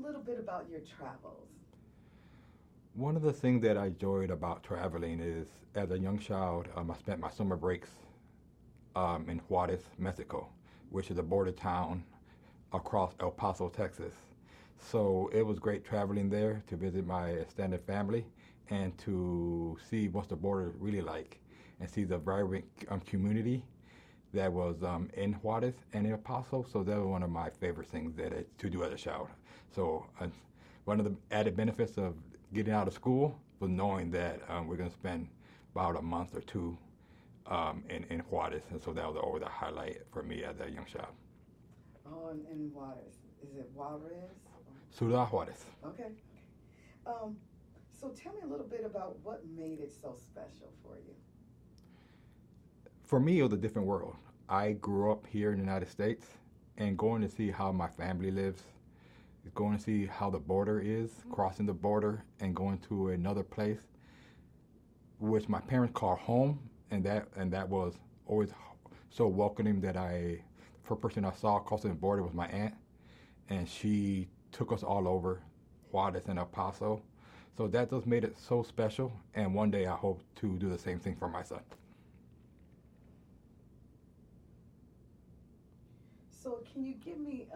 little bit about your travels. One of the things that I enjoyed about traveling is, as a young child, I spent my summer breaks in Juarez, Mexico, which is a border town across El Paso, Texas. So it was great traveling there to visit my extended family and to see what's the border really like and see the vibrant community that was in Juarez and El Paso. So that was one of my favorite things to do as a child. So one of the added benefits of getting out of school was knowing that we're going to spend about a month or two in Juarez. And so that was always a highlight for me as a young child. Oh, in Juarez. Is it Juarez? Ciudad Juarez. Okay. So tell me a little bit about what made it so special for you. For me, it was a different world. I grew up here in the United States, and going to see how my family lives, going to see how the border is, crossing the border and going to another place, which my parents call home, and that was always so welcoming that the first person I saw crossing the border was my aunt, and she took us all over Juarez and El Paso. So that just made it so special, and one day I hope to do the same thing for my son. So can you give me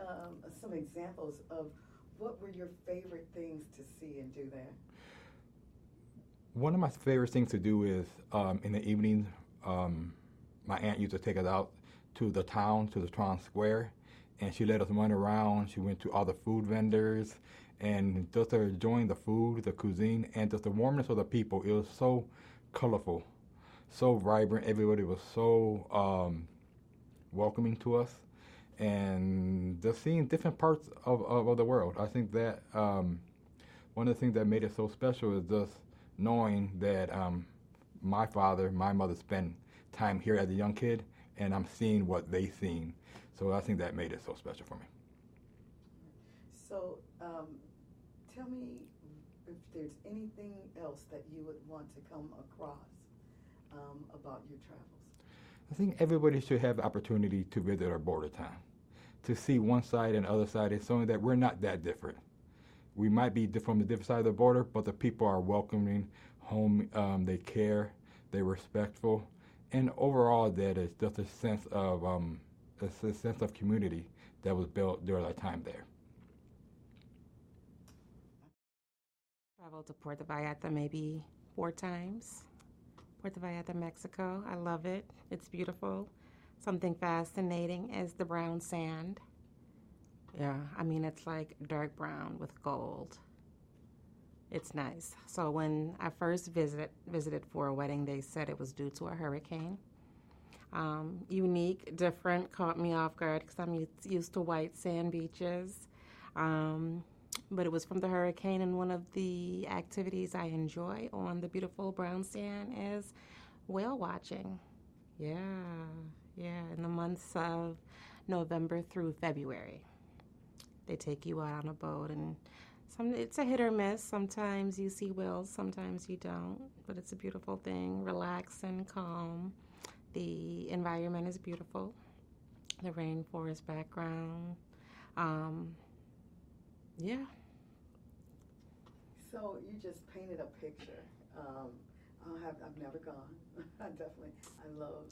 some examples of what were your favorite things to see and do there? One of my favorite things to do is in the evening, my aunt used to take us out to the town, to the town square, and she let us run around. She went to all the food vendors and just enjoying the food, the cuisine, and just the warmness of the people. It was so colorful, so vibrant. Everybody was so welcoming to us. And just seeing different parts of the world. I think that one of the things that made it so special is just knowing that my father, my mother spent time here as a young kid, and I'm seeing what they seen. So I think that made it so special for me. So tell me if there's anything else that you would want to come across about your travels. I think everybody should have the opportunity to visit our border town, to see one side and the other side, and showing that we're not that different. We might be from the different side of the border, but the people are welcoming, home, they care, they're respectful, and overall that is just a sense of community that was built during our time there. Traveled to Puerto Vallarta maybe 4 times. Puerto Vallarta, Mexico. I love it. It's beautiful. Something fascinating is the brown sand. Yeah, I mean, it's like dark brown with gold. It's nice. So when I first visited for a wedding, they said it was due to a hurricane. Unique, different, caught me off guard because I'm used to white sand beaches. But it was from the hurricane, and one of the activities I enjoy on the beautiful brown sand is whale watching. Yeah, in the months of November through February. They take you out on a boat, and it's a hit or miss. Sometimes you see whales, sometimes you don't, but it's a beautiful thing, relaxing, calm. The environment is beautiful, the rainforest background. Yeah. So you just painted a picture. I've never gone. I love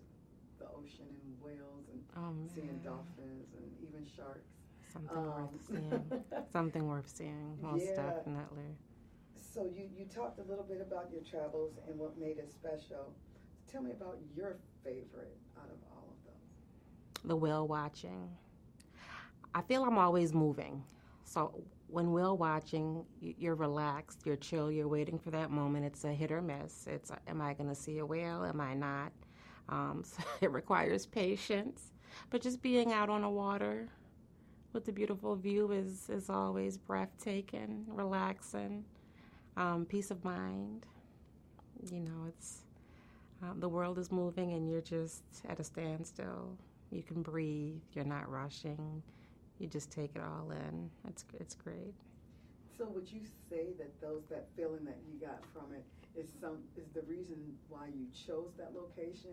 the ocean and whales and seeing dolphins and even sharks. Something worth seeing, most definitely. So you talked a little bit about your travels and what made it special. Tell me about your favorite out of all of those. The whale watching. I feel I'm always moving. So when whale watching, you're relaxed, you're chill, you're waiting for that moment. It's a hit or miss. It's, am I going to see a whale? Am I not? So it requires patience. But just being out on the water with the beautiful view is always breathtaking, relaxing, peace of mind. You know, it's the world is moving and you're just at a standstill. You can breathe. You're not rushing. You just take it all in. It's great. So would you say that that feeling that you got from it is the reason why you chose that location?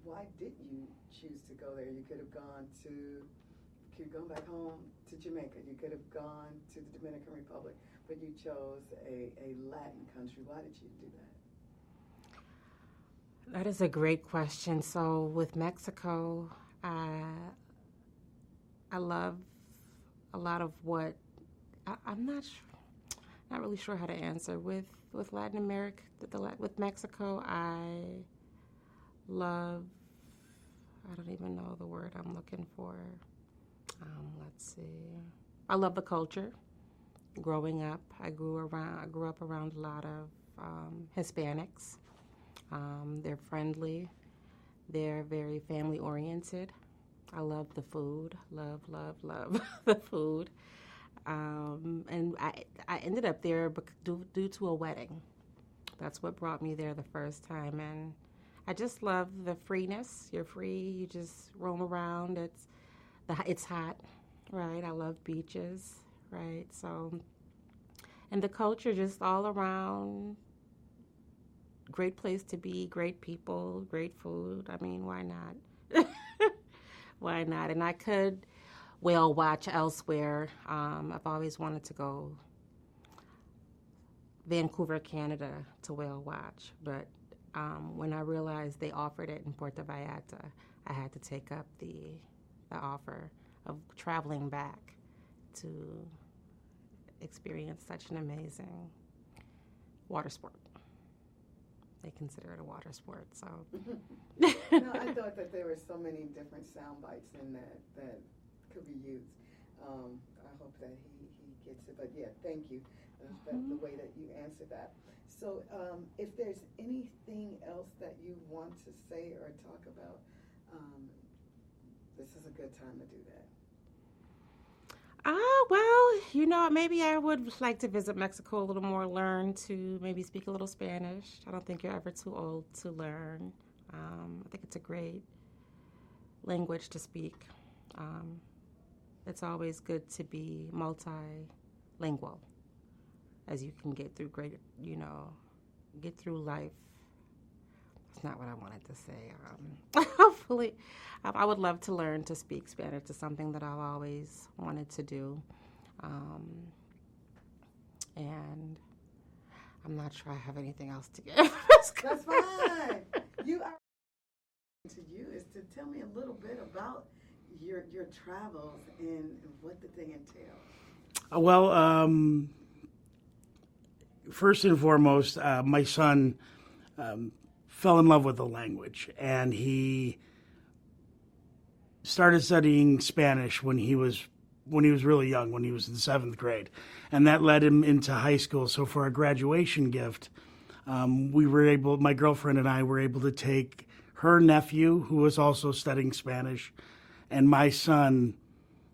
Why did you choose to go there? You could have gone to could have gone back home to Jamaica. You could have gone to the Dominican Republic, but you chose a Latin country. Why did you do that? That is a great question. So with Mexico, I love a lot of what I'm not really sure how to answer with Latin America. With Mexico, I don't even know the word I'm looking for. Let's see. I love the culture. Growing up, I grew up around a lot of Hispanics. They're friendly. They're very family oriented. I love the food. Love the food. And I ended up there due to a wedding. That's what brought me there the first time. And I just love the freeness. You're free. You just roam around. It's hot, right? I love beaches, right? So, and the culture just all around. Great place to be, great people, great food. I mean, why not? Why not? And I could whale watch elsewhere. I've always wanted to go Vancouver, Canada to whale watch, but when I realized they offered it in Puerto Vallarta, I had to take up the offer of traveling back to experience such an amazing water sport. They consider it a water sport, so. No, I thought that there were so many different sound bites in that could be used. I hope that he gets it, but yeah, thank you. The way that you answered that. So if there's anything else that you want to say or talk about, this is a good time to do that. Well, maybe I would like to visit Mexico a little more, learn to maybe speak a little Spanish. I don't think you're ever too old to learn. I think it's a great language to speak. It's always good to be multilingual, as you can get through get through life. That's not what I wanted to say. Hopefully, I would love to learn to speak Spanish. It's something that I've always wanted to do. And I'm not sure I have anything else to give. That's fine. Is to tell me a little bit about your travels and what did they entail? Well, first and foremost, my son fell in love with the language, and he started studying Spanish when he was really young, when he was in 7th grade, and that led him into high school. So for a graduation gift, my girlfriend and I were able to take her nephew, who was also studying Spanish, and my son,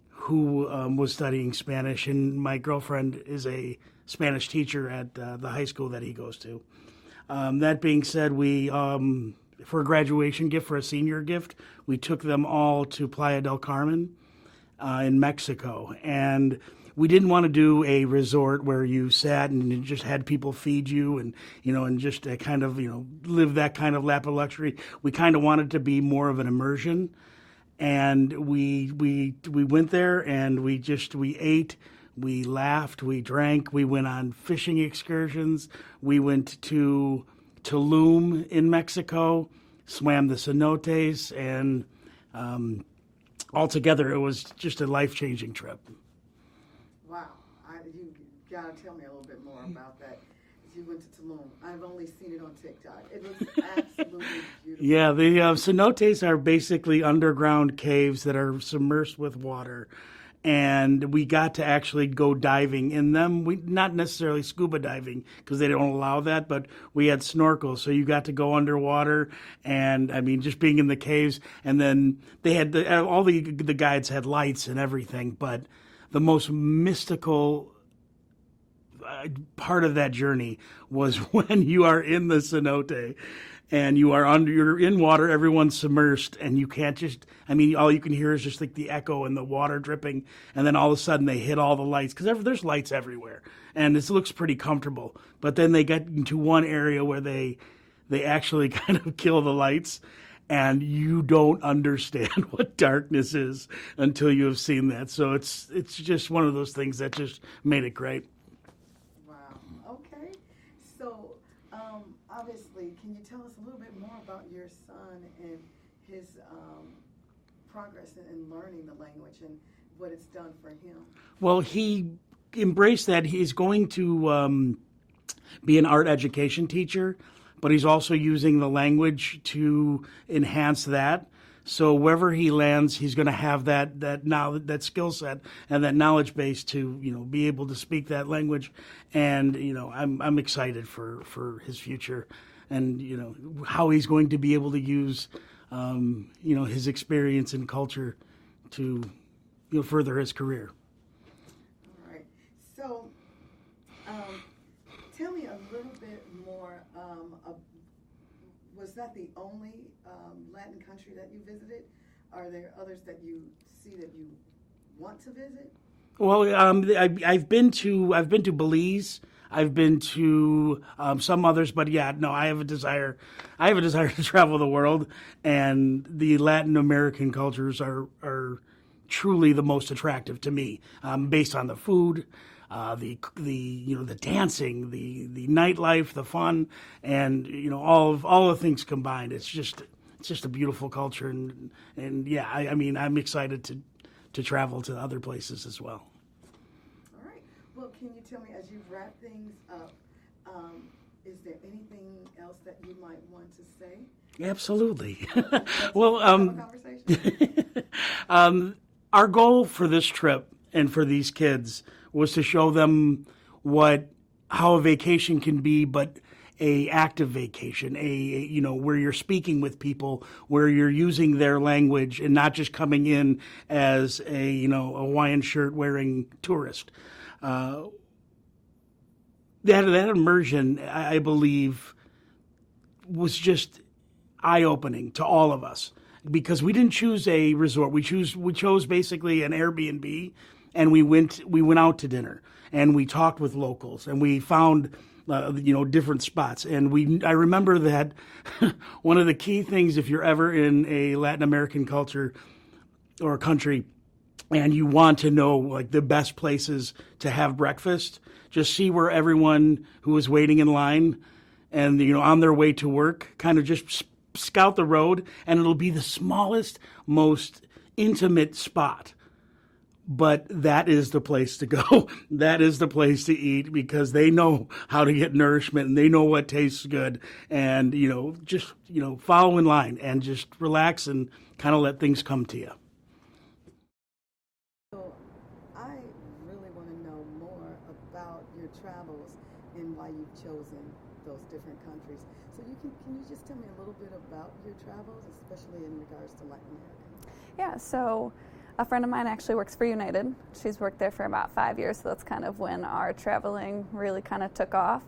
who was studying Spanish, and my girlfriend is a Spanish teacher at the high school that he goes to. That being said, we, for a graduation gift, for a senior gift, we took them all to Playa del Carmen in Mexico. And we didn't want to do a resort where you sat and just had people feed you and just kind of, live that kind of lap of luxury. We kind of wanted to be more of an immersion. And we went there and we ate, we laughed, we drank, we went on fishing excursions, we went to Tulum in Mexico, swam the cenotes, and altogether it was just a life-changing trip. Wow. You got to tell me a little bit more about that. You went to Tulum. I've only seen it on TikTok. It looks absolutely beautiful. Yeah, the cenotes are basically underground caves that are submersed with water. And we got to actually go diving in them. Not necessarily scuba diving, because they don't allow that, but we had snorkels. So you got to go underwater, and just being in the caves. And then they had all the guides had lights and everything, but the most mystical part of that journey was when you are in the cenote and you're in water, everyone's submersed, and you can't all you can hear is just like the echo and the water dripping, and then all of a sudden they hit all the lights, because there's lights everywhere, and it looks pretty comfortable. But then they get into one area where they actually kind of kill the lights, and you don't understand what darkness is until you have seen that. So it's just one of those things that just made it great. Wow. Okay. So, obviously, can you tell us a little bit more about your son and his progress in learning the language and what it's done for him? Well, he embraced that. He's going to be an art education teacher, but he's also using the language to enhance that. So wherever he lands, he's going to have that knowledge, that skill set, and that knowledge base to be able to speak that language. And I'm excited for his future, and how he's going to be able to use his experience and culture to further his career. All right. So, tell me a little bit more. Was that the only Latin country that you visited? Are there others that you see that you want to visit? Well, I've been to Belize. I've been to some others, but yeah, no, I have a desire to travel the world, and the Latin American cultures are truly the most attractive to me, based on the food, the dancing, the nightlife, the fun, and all the things combined. It's just a beautiful culture, and yeah, I mean, I'm excited to travel to other places as well. All right. Well, can you tell me, as you wrap things up, is there anything else that you might want to say? Absolutely. Well, conversation. Our goal for this trip and for these kids was to show them how a vacation can be, but a active vacation, where you're speaking with people, where you're using their language and not just coming in as a Hawaiian shirt wearing tourist. That immersion, I believe, was just eye-opening to all of us, because we didn't choose a resort. We chose basically an Airbnb, and we went out to dinner, and we talked with locals, and we found different spots. And I remember that one of the key things, if you're ever in a Latin American culture or country, and you want to know like the best places to have breakfast, just see where everyone who is waiting in line and on their way to work, kind of just scout the road, and it'll be the smallest, most intimate spot. But that is the place to go. That is the place to eat, because they know how to get nourishment, and they know what tastes good. And just follow in line and just relax and kind of let things come to you. So I really want to know more about your travels and why you've chosen those different countries. So can you just tell me a little bit about your travels, especially in regards to Latin America? Yeah, so a friend of mine actually works for United. She's worked there for about 5 years, so that's kind of when our traveling really kind of took off.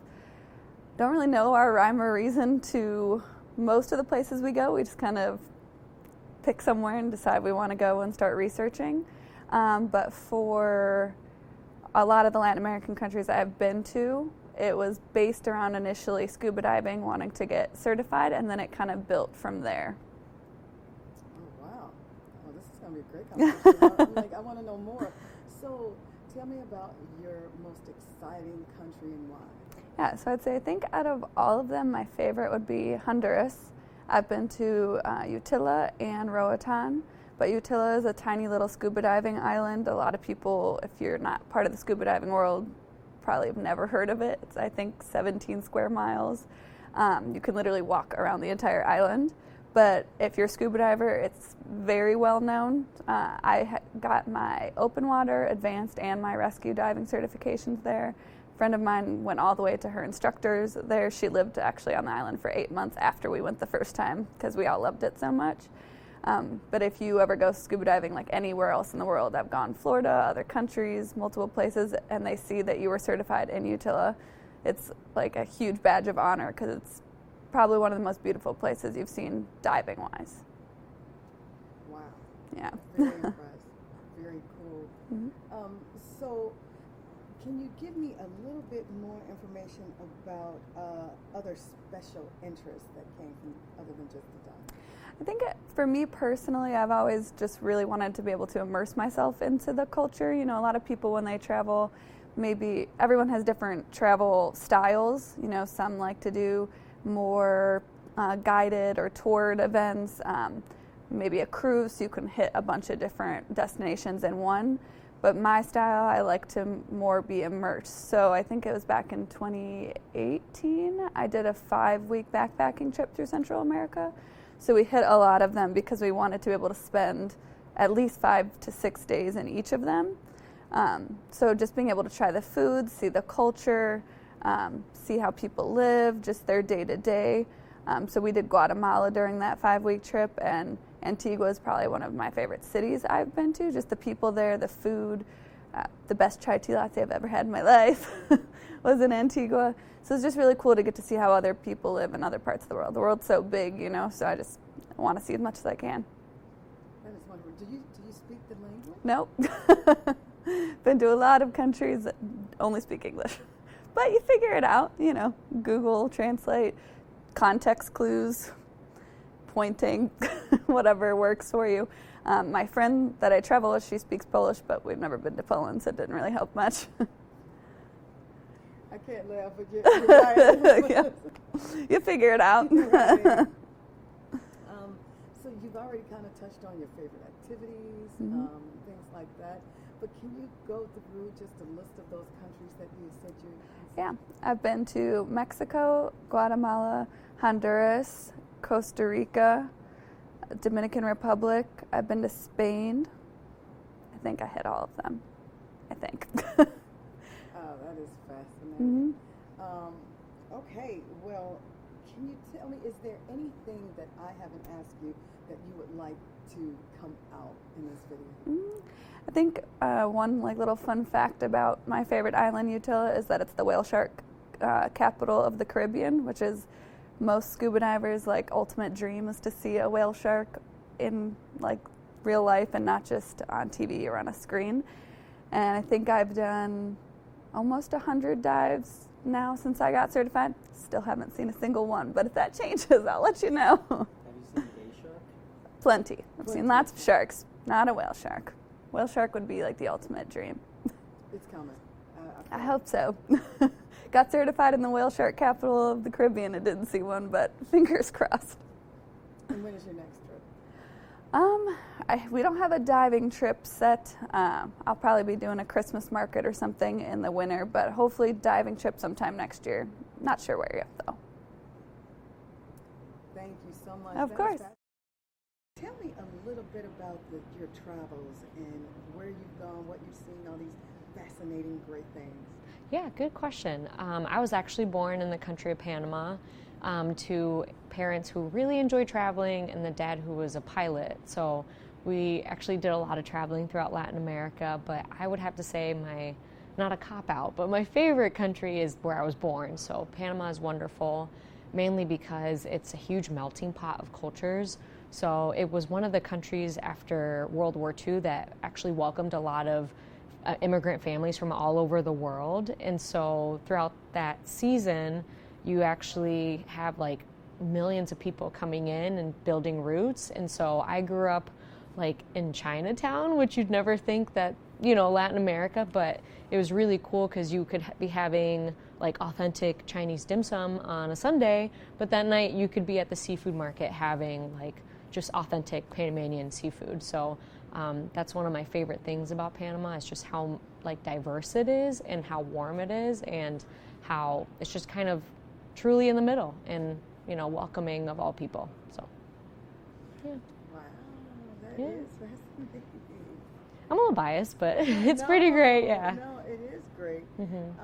Don't really know our rhyme or reason to most of the places we go. We just kind of pick somewhere and decide we want to go and start researching. But for a lot of the Latin American countries I've been to, it was based around initially scuba diving, wanting to get certified, and then it kind of built from there. Oh, wow. Oh, this is going to be a great conversation. I want to know more. So tell me about your most exciting country and why. Yeah, so I'd say I think out of all of them, my favorite would be Honduras. I've been to Utila and Roatan, but Utila is a tiny little scuba diving island. A lot of people, if you're not part of the scuba diving world, probably have never heard of it. It's, I think, 17 square miles. You can literally walk around the entire island. But if you're a scuba diver, it's very well known. I got my open water, advanced, and my rescue diving certifications there. A friend of mine went all the way to her instructors there. She lived actually on the island for 8 months after we went the first time, because we all loved it so much. But if you ever go scuba diving like anywhere else in the world, I've gone Florida, other countries, multiple places, and they see that you were certified in Utila, it's like a huge badge of honor, because it's probably one of the most beautiful places you've seen diving-wise. Wow. Yeah. Very impressed. Very cool. Mm-hmm. So Can you give me a little bit more information about other special interests that came from other than just the dive? I think for me personally, I've always just really wanted to be able to immerse myself into the culture. You know, a lot of people when they travel, maybe everyone has different travel styles. You know, some like to do more guided or toured events, maybe a cruise, so you can hit a bunch of different destinations in one. But my style, I like to more be immersed. So I think it was back in 2018, I did a 5-week backpacking trip through Central America. So we hit a lot of them because we wanted to be able to spend at least 5 to 6 days in each of them. So just being able to try the food, see the culture, see how people live, just their day-to-day. So we did Guatemala during that 5-week trip, and Antigua is probably one of my favorite cities I've been to. Just the people there, the food, the best chai tea latte I've ever had in my life was in Antigua. So it's just really cool to get to see how other people live in other parts of the world. The world's so big, you know, so I just want to see as much as I can. That is wonderful. Do you speak the language? Nope. Been to a lot of countries that only speak English. But you figure it out, you know, Google Translate, context clues, pointing, whatever works for you. My friend that I travel with, she speaks Polish, but we've never been to Poland, so it didn't really help much. I can't laugh, but you're right. Yeah. You figure it out. Right. So you've already kind of touched on your favorite activities, things like that. But can you go through just a list of those countries that you said you? Yeah, I've been to Mexico, Guatemala, Honduras, Costa Rica, Dominican Republic. I've been to Spain. I think I hit all of them. I think. Oh, that is fascinating. Okay, well, can you tell me, is there anything that I haven't asked you that you would like to come out in this video? I think one little fun fact about my favorite island, Utila, is that it's the whale shark capital of the Caribbean, which is most scuba divers' ultimate dream is to see a whale shark in real life and not just on TV or on a screen. And I think I've done almost 100 dives now since I got certified. Still haven't seen a single one, but if that changes, I'll let you know. Have you seen a shark? Plenty. I've seen lots of sharks, not a whale shark. Whale shark would be the ultimate dream. It's coming. I hope so. Got certified in the whale shark capital of the Caribbean. I didn't see one, but fingers crossed. And when is your next trip? We don't have a diving trip set. I'll probably be doing a Christmas market or something in the winter, but hopefully diving trip sometime next year. Not sure where yet, though. Thank you so much. Of course. Tell me a little bit about your travels and where you've gone, what you've seen, all these fascinating, great things. Yeah, good question. I was actually born in the country of Panama to parents who really enjoyed traveling and the dad who was a pilot. So we actually did a lot of traveling throughout Latin America, but I would have to say not a cop-out, but my favorite country is where I was born. So Panama is wonderful, mainly because it's a huge melting pot of cultures. So it was one of the countries after World War II that actually welcomed a lot of immigrant families from all over the world. And so throughout that season, you actually have millions of people coming in and building roots. And so I grew up in Chinatown, which you'd never think that, Latin America, but it was really cool because you could be having authentic Chinese dim sum on a Sunday, but that night you could be at the seafood market having just authentic Panamanian seafood. So that's one of my favorite things about Panama is just how diverse it is and how warm it is and how it's just kind of truly in the middle and welcoming of all people. So yeah. Wow, that is fascinating. I'm a little biased, but it's pretty great. Yeah. No, it is great. Mm-hmm.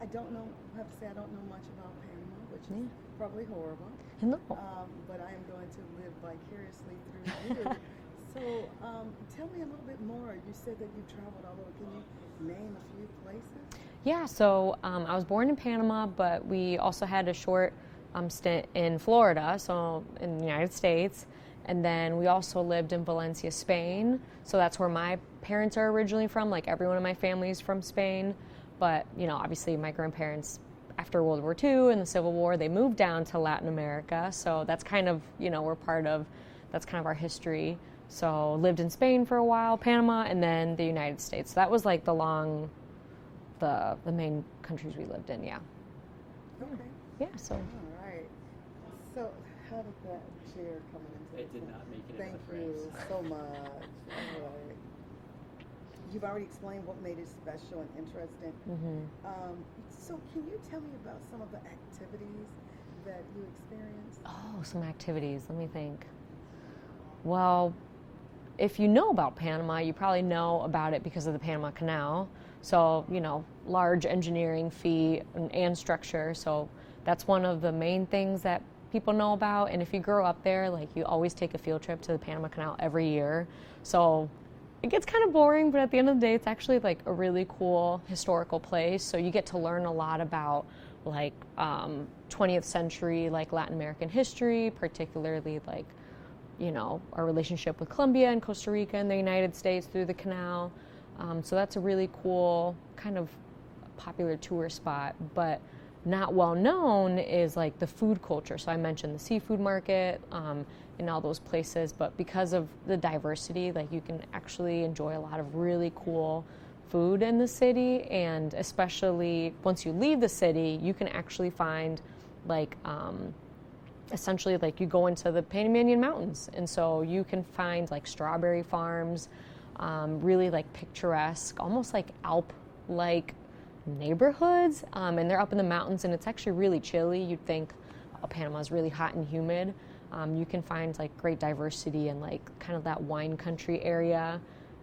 I don't know. I have to say I don't know much about Panama, which is probably horrible. No. But I am going to live vicariously through you. So tell me a little bit more. You said that you traveled all over. Can you name a few places? Yeah, so I was born in Panama, but we also had a short stint in Florida, so in the United States. And then we also lived in Valencia, Spain. So that's where my parents are originally from. Everyone in my family is from Spain. But, obviously my grandparents, after World War II and the Civil War, they moved down to Latin America. So that's kind of, that's kind of our history. So lived in Spain for a while, Panama, and then the United States. So that was like the main countries we lived in, yeah. Okay. Yeah, so. All right. So how did that chair come into It did not make it Thank into the you frames. so much. All right. You've already explained what made it special and interesting. So can you tell me about some of the activities that you experienced? Oh, some activities. Let me think. Well, if you know about Panama, you probably know about it because of the Panama Canal. So, large engineering feat and structure. So that's one of the main things that people know about. And if you grow up there, you always take a field trip to the Panama Canal every year. So it gets kind of boring, but at the end of the day, it's actually a really cool historical place. So you get to learn a lot about 20th century Latin American history, particularly our relationship with Colombia and Costa Rica and the United States through the canal. So that's a really cool kind of popular tourist spot, but not well known is the food culture. So I mentioned the seafood market and all those places, but because of the diversity, you can actually enjoy a lot of really cool food in the city, and especially once you leave the city, you can actually find essentially you go into the Panamanian mountains, and so you can find strawberry farms, really picturesque, almost Alp-like neighborhoods, and they're up in the mountains, and it's actually really chilly. You'd think Panama's really hot and humid. You can find great diversity in kind of that wine country area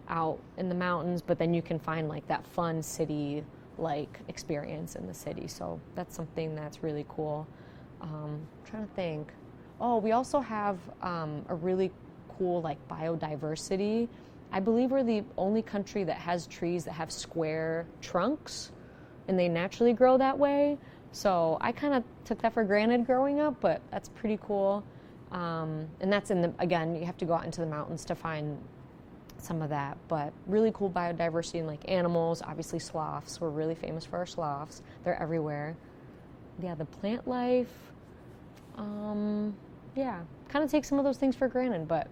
out in the mountains, but then you can find that fun city experience in the city. So that's something that's really cool. Trying to think. Oh, we also have a really cool biodiversity. I believe we're the only country that has trees that have square trunks, and they naturally grow that way. So I kind of took that for granted growing up, but that's pretty cool. And that's again, you have to go out into the mountains to find some of that, but really cool biodiversity and animals. Obviously sloths, we're really famous for our sloths. They're everywhere. Yeah, the plant life. Kind of take some of those things for granted, but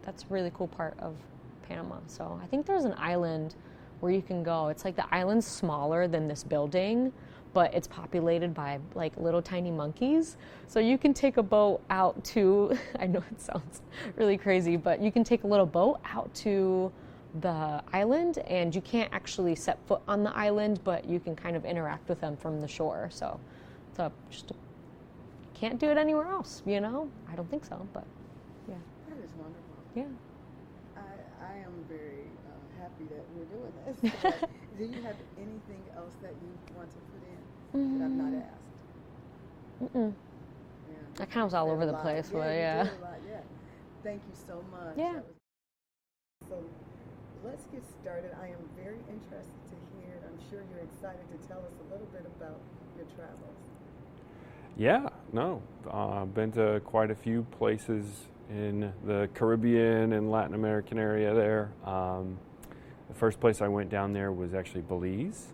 that's a really cool part of Panama. So I think there's an island where you can go. It's the island's smaller than this building, but it's populated by little tiny monkeys. So you can take a boat out to, I know it sounds really crazy, but you can take a little boat out to the island, and you can't actually set foot on the island, but you can kind of interact with them from the shore. So can't do it anywhere else, I don't think so, but yeah. That is wonderful. Yeah. I am very happy that we're doing this. But do you have anything else that you want to put in that I've not asked? Yeah. That kind of was all over the Lot. place, Yeah, but you yeah. did a lot, yeah. Thank you so much. Yeah. So let's get started. I am very interested to hear, I'm sure you're excited to tell us a little bit about your travels. Yeah, no. Been to quite a few places in the Caribbean and Latin American area there. The first place I went down there was actually Belize,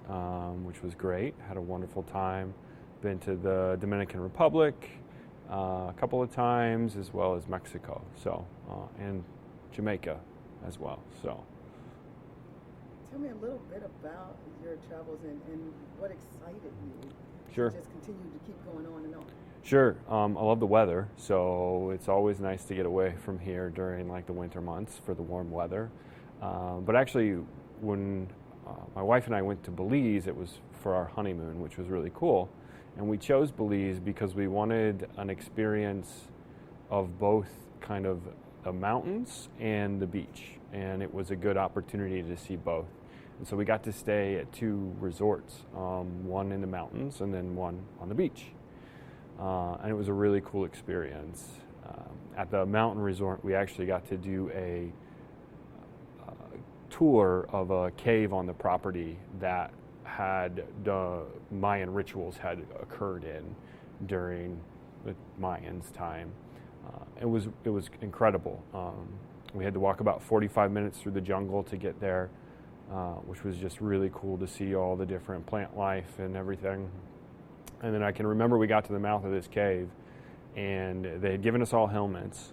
which was great. Had a wonderful time. Been to the Dominican Republic a couple of times, as well as Mexico, and Jamaica as well. So, tell me a little bit about your travels and what excited you. Sure. Just continue to keep going on and on. Sure. I love the weather, so it's always nice to get away from here during the winter months for the warm weather. But actually, when my wife and I went to Belize, it was for our honeymoon, which was really cool. And we chose Belize because we wanted an experience of both kind of the mountains and the beach. And it was a good opportunity to see both. And so we got to stay at two resorts, one in the mountains and then one on the beach. And it was a really cool experience. At the mountain resort, we actually got to do a tour of a cave on the property that had the Mayan rituals had occurred in during the Mayans' time. It was incredible. We had to walk about 45 minutes through the jungle to get there. which was just really cool to see all the different plant life and everything. And then I can remember we got to the mouth of this cave, and they had given us all helmets,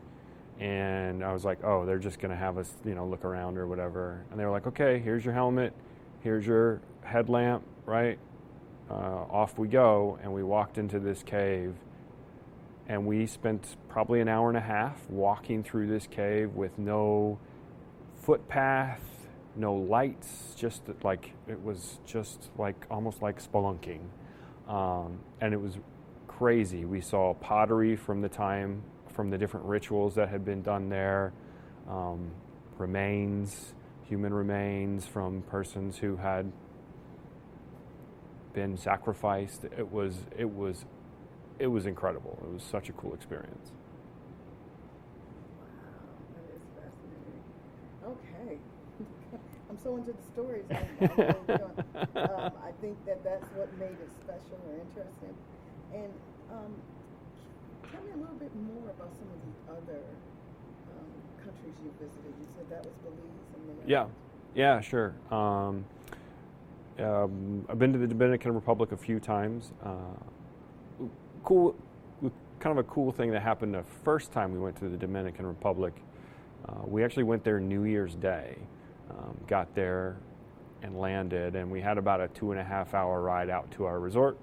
and I was like, oh, they're just going to have us, look around or whatever. And they were like, okay, here's your helmet, here's your headlamp, right? Off we go. And we walked into this cave, and we spent probably an hour and a half walking through this cave with no footpath, no lights, it was just almost like spelunking. And it was crazy. We saw pottery from the different rituals that had been done there, human remains from persons who had been sacrificed. It was incredible. It was such a cool experience. Wow, that is fascinating. Okay. I'm so into the stories. I think that's what made it special or interesting. And tell me a little bit more about some of the other countries you visited. You said that was Belize and Yeah, sure. I've been to the Dominican Republic a few times. Kind of a cool thing that happened the first time we went to the Dominican Republic. We actually went there New Year's Day. Got there and landed, and we had about a 2.5-hour ride out to our resort.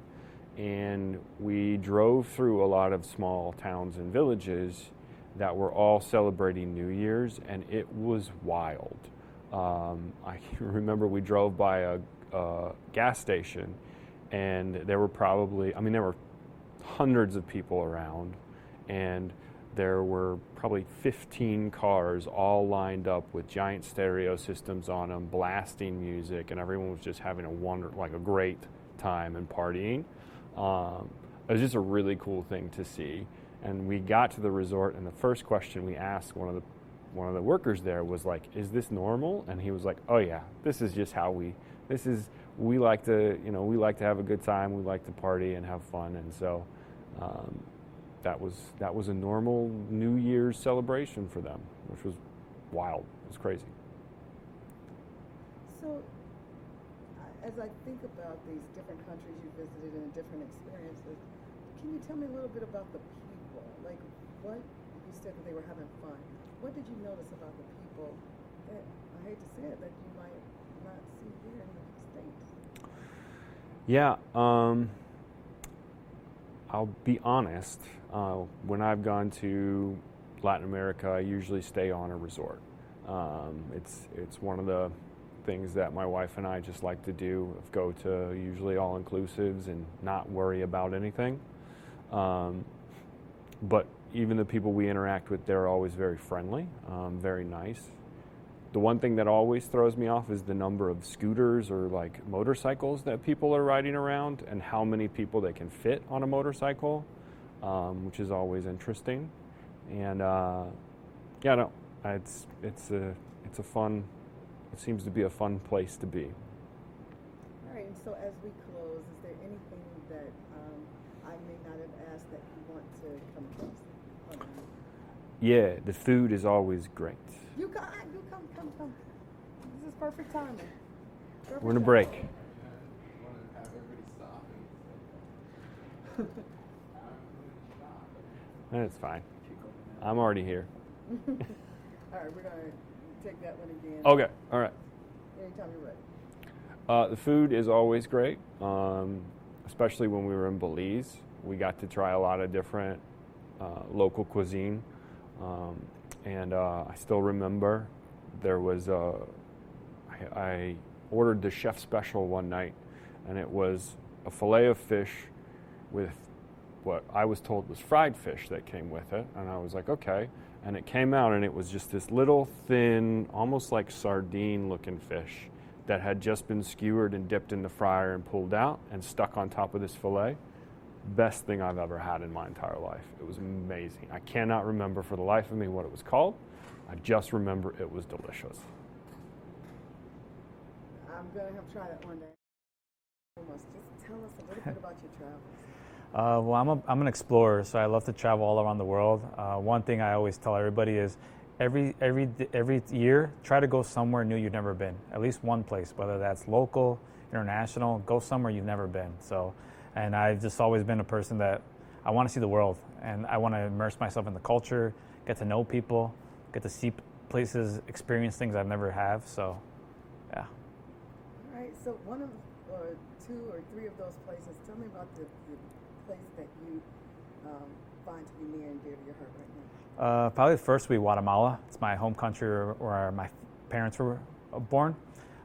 And we drove through a lot of small towns and villages that were all celebrating New Year's, and it was wild. I remember we drove by a gas station, and there were hundreds of people around, and there were probably 15 cars all lined up with giant stereo systems on them, blasting music, and everyone was just having a great time and partying. It was just a really cool thing to see. And we got to the resort, and the first question we asked one of the workers there was like, "Is this normal?" And he was like, "Oh yeah, this is just how we like to have a good time. We like to party and have fun." And so that was a normal New Year's celebration for them, which was wild. It was crazy. So, as I think about these different countries you visited and different experiences, can you tell me a little bit about the people? Like, what you said that they were having fun. What did you notice about the people that, I hate to say it, that you might not see here in the States? Yeah, I'll be honest. When I've gone to Latin America, I usually stay on a resort. It's one of the things that my wife and I just like to do, go to usually all-inclusives and not worry about anything. But even the people we interact with, they're always very friendly, very nice. The one thing that always throws me off is the number of scooters or like motorcycles that people are riding around and how many people they can fit on a motorcycle, which is always interesting. And it's a fun. It seems to be a fun place to be. All right, and so as we close, is there anything that I may not have asked that you want to come close? Yeah, the food is always great. You come. This is perfect timing. We're in a break. That's fine. I'm already here. All right, we're going to take that one again. Okay, all right. Anytime you're ready. The food is always great, especially when we were in Belize. We got to try a lot of different local cuisine. And I still remember there was I ordered the chef special one night, and it was a fillet of fish with what I was told was fried fish that came with it. And I was like, okay. And it came out, and it was just this little thin, almost like sardine-looking fish that had just been skewered and dipped in the fryer and pulled out and stuck on top of this fillet. Best thing I've ever had in my entire life. It was amazing. I cannot remember for the life of me what it was called. I just remember it was delicious. I'm going to have to try that one day. Just tell us a little bit about your travels. Well, I'm an explorer, so I love to travel all around the world. One thing I always tell everybody is every year, try to go somewhere new you've never been. At least one place, whether that's local, international, go somewhere you've never been. So, and I've just always been a person that I want to see the world, and I want to immerse myself in the culture, get to know people, get to see places, experience things I've never have. So, yeah. All right. So one of, or two or three of those places. Tell me about the place that you find to be near and dear to your heart right now. Probably first would be Guatemala. It's my home country where my parents were born.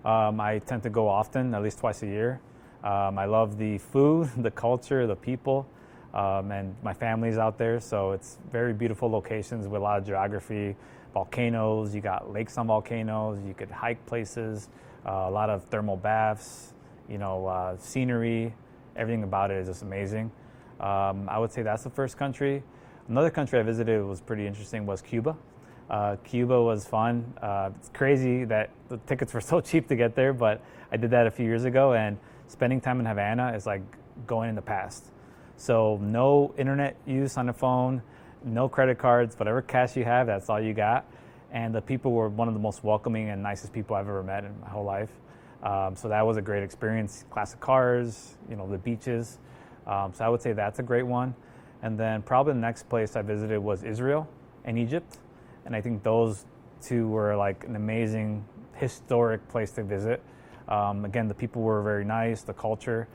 I tend to go often, at least twice a year. I love the food, the culture, the people, and my family's out there. So it's very beautiful locations with a lot of geography, volcanoes. You got lakes on volcanoes. You could hike places, a lot of thermal baths, scenery. Everything about it is just amazing. I would say that's the first country. Another country I visited was pretty interesting was Cuba. Cuba was fun. It's crazy that the tickets were so cheap to get there, but I did that a few years ago, and spending time in Havana is like going in the past. So no internet use on the phone, no credit cards, whatever cash you have, that's all you got. And the people were one of the most welcoming and nicest people I've ever met in my whole life. So that was a great experience. Classic cars, the beaches. So I would say that's a great one. And then probably the next place I visited was Israel and Egypt. And I think those two were like an amazing historic place to visit. Again, the people were very nice, the culture,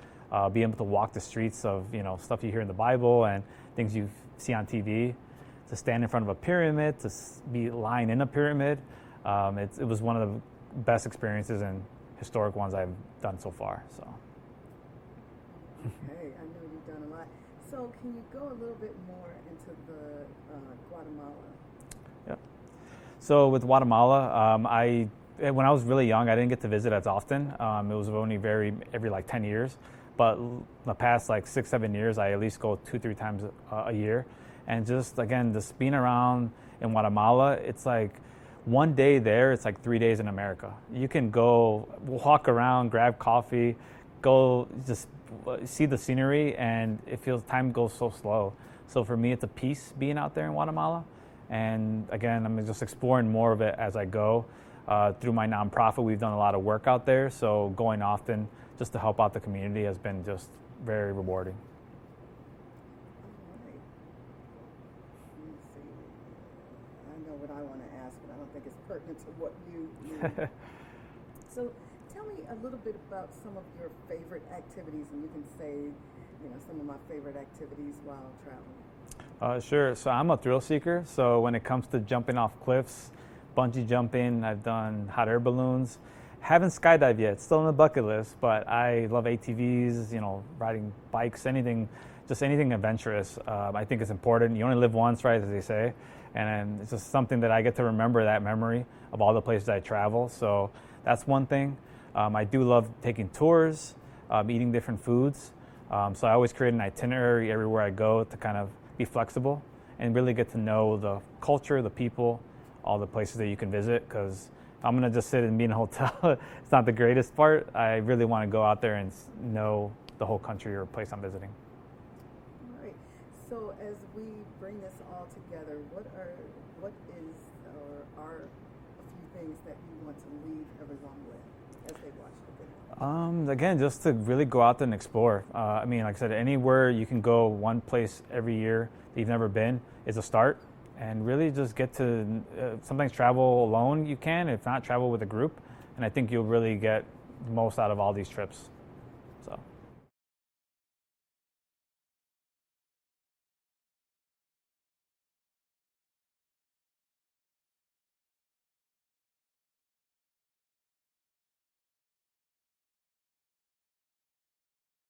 being able to walk the streets of, stuff you hear in the Bible and things you see on TV, to stand in front of a pyramid, to be lying in a pyramid. It was one of the best experiences and historic ones I've done so far. So. Okay, I know you've done a lot. So can you go a little bit more into the Guatemala? Yep. So with Guatemala, when I was really young, I didn't get to visit as often. It was only every like 10 years. But the past like 6-7 years, I at least go 2-3 times a year. And just being around in Guatemala, it's like one day there, it's like 3 days in America. You can go walk around, grab coffee, go just see the scenery, and it feels time goes so slow. So for me, it's a peace being out there in Guatemala. And again, I'm just exploring more of it as I go. Through my nonprofit, we've done a lot of work out there. So going often just to help out the community has been just very rewarding. All right. Let me see. I know what I want to ask, but I don't think it's pertinent to what you So tell me a little bit about some of your favorite activities, and you can say, some of my favorite activities while traveling. Sure. So I'm a thrill seeker. So when it comes to jumping off cliffs, bungee jumping, I've done hot air balloons. Haven't skydived yet. Still on the bucket list, but I love ATVs, riding bikes, anything adventurous. I think it's important. You only live once, right, as they say. And it's just something that I get to remember, that memory of all the places I travel. So that's one thing. I do love taking tours, eating different foods. So I always create an itinerary everywhere I go to kind of be flexible and really get to know the culture, the people, all the places that you can visit, because I'm going to just sit and be in a hotel. It's not the greatest part. I really want to go out there and know the whole country or place I'm visiting. All right. So as we bring this all together, what are a few things that you want to leave everyone with as they watch the video? Again, just to really go out there and explore. Like I said, anywhere you can go, one place every year that you've never been is a start. And really just get to sometimes travel alone you can, if not travel with a group. And I think you'll really get the most out of all these trips. So.